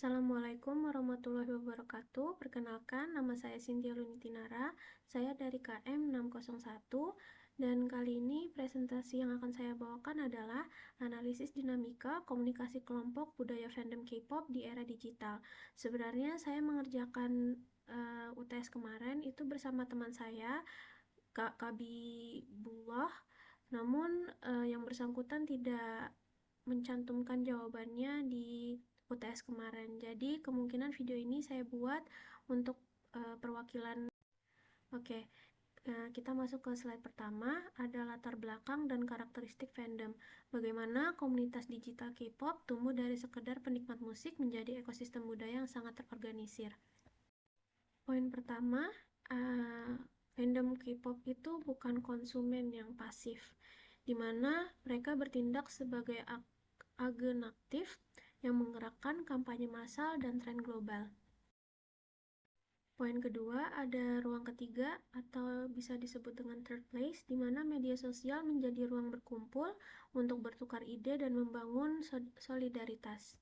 Assalamualaikum warahmatullahi wabarakatuh. Perkenalkan, nama saya Cynthia Lunitinara. Saya dari KM 601 dan kali ini presentasi yang akan saya bawakan adalah analisis dinamika komunikasi kelompok budaya fandom K-pop di era digital. Sebenarnya saya mengerjakan UTS kemarin itu bersama teman saya, Kak Kabibullah. Namun yang bersangkutan tidak mencantumkan jawabannya di UTS kemarin. Jadi kemungkinan video ini saya buat untuk perwakilan. Oke, kita masuk ke slide pertama, ada latar belakang dan karakteristik fandom. Bagaimana komunitas digital K-pop tumbuh dari sekedar penikmat musik menjadi ekosistem budaya yang sangat terorganisir. Poin pertama, fandom K-pop itu bukan konsumen yang pasif, di mana mereka bertindak sebagai agen aktif yang menggerakkan kampanye massal dan tren global. Poin kedua, ada ruang ketiga atau bisa disebut dengan third place, di mana media sosial menjadi ruang berkumpul untuk bertukar ide dan membangun solidaritas.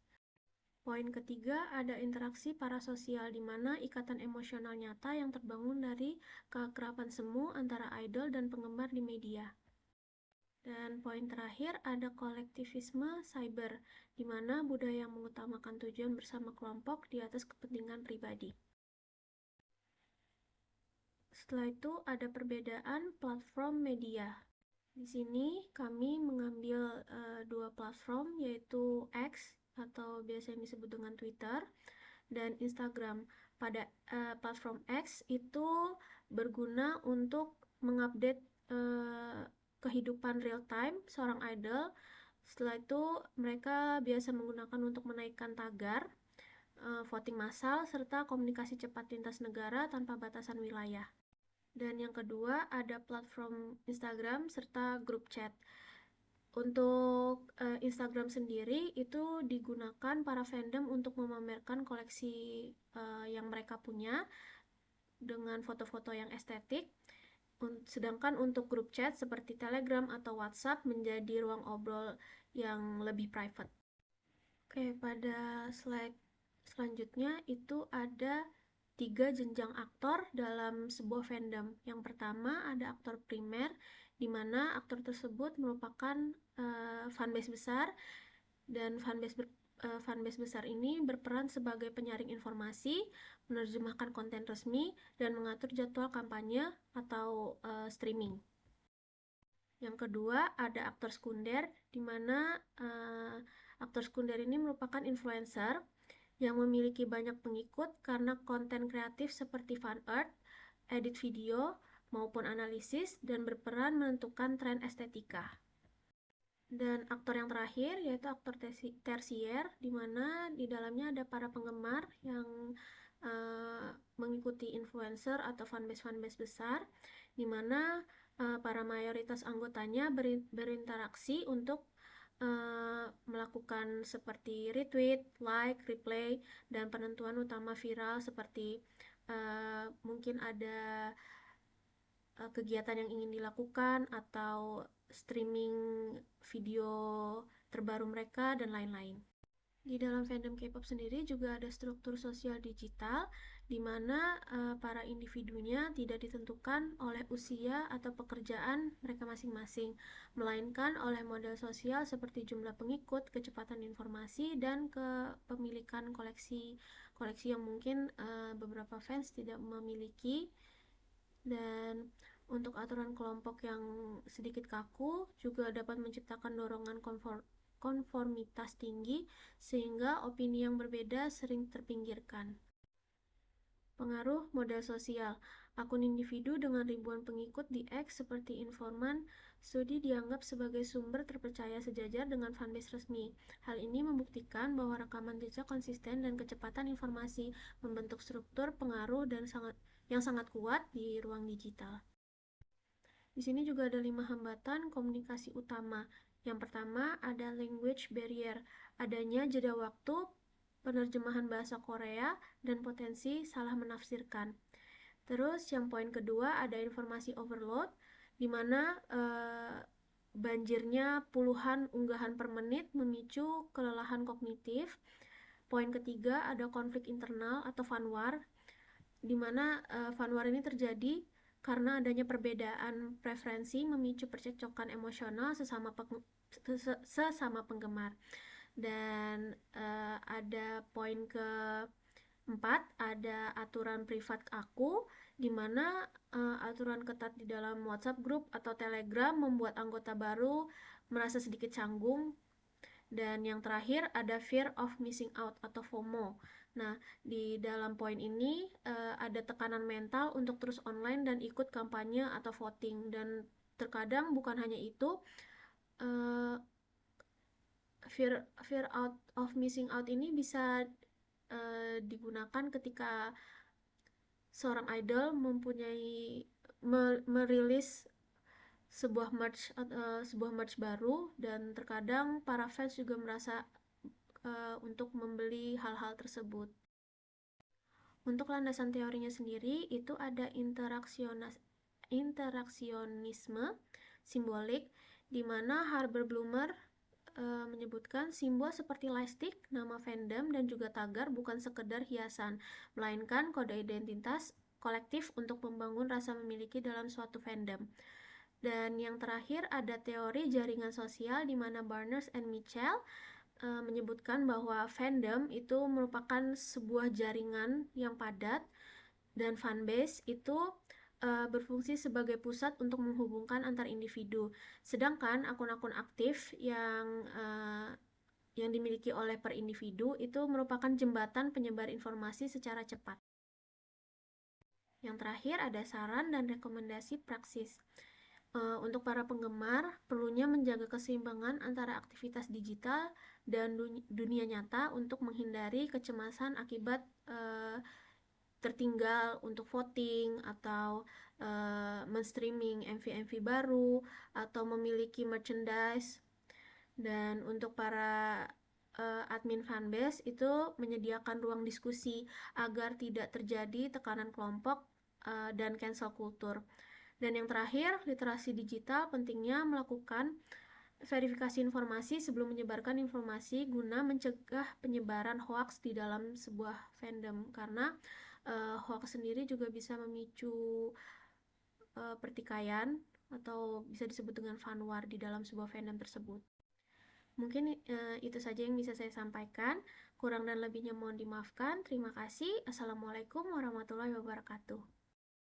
Poin ketiga, ada interaksi parasosial, di mana ikatan emosional nyata yang terbangun dari keakraban semu antara idol dan penggemar di media. Dan poin terakhir, ada kolektivisme cyber, di mana budaya yang mengutamakan tujuan bersama kelompok di atas kepentingan pribadi. Setelah itu, ada perbedaan platform media. Di sini kami mengambil dua platform, yaitu X atau biasa yang disebut dengan Twitter dan Instagram. Pada platform X itu berguna untuk mengupdate kehidupan real time seorang idol. Setelah itu mereka biasa menggunakan untuk menaikkan tagar, voting massal, serta komunikasi cepat lintas negara tanpa batasan wilayah. Dan yang kedua ada platform Instagram serta grup chat. Untuk Instagram sendiri itu digunakan para fandom untuk memamerkan koleksi yang mereka punya dengan foto-foto yang estetik. Sedangkan untuk grup chat seperti Telegram atau WhatsApp menjadi ruang obrol yang lebih private. Oke, pada slide selanjutnya itu ada 3 jenjang aktor dalam sebuah fandom. Yang pertama ada aktor primer, di mana aktor tersebut merupakan fanbase besar, dan fanbase besar ini berperan sebagai penyaring informasi, menerjemahkan konten resmi, dan mengatur jadwal kampanye atau streaming. Yang kedua ada aktor sekunder, di mana aktor sekunder ini merupakan influencer yang memiliki banyak pengikut karena konten kreatif seperti fan art, edit video, maupun analisis, dan berperan menentukan tren estetika. Dan aktor yang terakhir yaitu aktor tersier, di mana di dalamnya ada para penggemar yang mengikuti influencer atau fanbase besar, di mana para mayoritas anggotanya berinteraksi untuk melakukan seperti retweet, like, replay, dan penentuan utama viral seperti mungkin ada kegiatan yang ingin dilakukan atau streaming video terbaru mereka dan lain-lain. Di dalam fandom K-pop sendiri juga ada struktur sosial digital, di mana para individunya tidak ditentukan oleh usia atau pekerjaan mereka masing-masing, melainkan oleh model sosial seperti jumlah pengikut, kecepatan informasi, dan kepemilikan koleksi yang mungkin beberapa fans tidak memiliki. Dan untuk aturan kelompok yang sedikit kaku juga dapat menciptakan dorongan konformitas tinggi sehingga opini yang berbeda sering terpinggirkan. Pengaruh modal sosial. Akun individu dengan ribuan pengikut di X seperti informan studi dianggap sebagai sumber terpercaya sejajar dengan fanbase resmi. Hal ini membuktikan bahwa rekaman jejak konsisten dan kecepatan informasi membentuk struktur pengaruh dan yang sangat kuat di ruang digital. Di sini juga ada 5 hambatan komunikasi utama. Yang pertama ada language barrier, adanya jeda waktu, penerjemahan bahasa Korea, dan potensi salah menafsirkan. Terus yang poin kedua ada informasi overload, di mana banjirnya puluhan unggahan per menit memicu kelelahan kognitif. poin ketiga ada konflik internal atau fan war, di mana fan war ini terjadi karena adanya perbedaan preferensi memicu percekcokan emosional sesama penggemar. Dan ada poin keempat, ada aturan privat aku, di mana aturan ketat di dalam WhatsApp group atau Telegram membuat anggota baru merasa sedikit canggung. Dan yang terakhir ada fear of missing out atau FOMO. Nah, di dalam poin ini ada tekanan mental untuk terus online dan ikut kampanye atau voting. Dan terkadang bukan hanya itu, fear out of missing out ini bisa digunakan ketika seorang idol merilis sebuah merch baru, dan terkadang para fans juga merasa untuk membeli hal-hal tersebut. Untuk landasan teorinya sendiri itu ada interaksionisme simbolik, di mana Herbert Blumer menyebutkan simbol seperti lightstick, nama fandom, dan juga tagar bukan sekedar hiasan, melainkan kode identitas kolektif untuk membangun rasa memiliki dalam suatu fandom. Dan yang terakhir ada teori jaringan sosial, di mana Barnes and Mitchell menyebutkan bahwa fandom itu merupakan sebuah jaringan yang padat, dan fanbase itu berfungsi sebagai pusat untuk menghubungkan antar individu. Sedangkan akun-akun aktif yang dimiliki oleh per individu itu merupakan jembatan penyebar informasi secara cepat. Yang terakhir ada saran dan rekomendasi praksis. Untuk para penggemar, perlunya menjaga keseimbangan antara aktivitas digital dan dunia nyata untuk menghindari kecemasan akibat tertinggal untuk voting atau men-streaming MV-MV baru atau memiliki merchandise. Dan untuk para admin fanbase itu menyediakan ruang diskusi agar tidak terjadi tekanan kelompok dan cancel culture. Dan yang terakhir, literasi digital pentingnya melakukan verifikasi informasi sebelum menyebarkan informasi guna mencegah penyebaran hoaks di dalam sebuah fandom, karena hoaks sendiri juga bisa memicu pertikaian atau bisa disebut dengan fan war di dalam sebuah fandom tersebut. Mungkin itu saja yang bisa saya sampaikan. Kurang dan lebihnya mohon dimaafkan. Terima kasih. Assalamualaikum warahmatullahi wabarakatuh.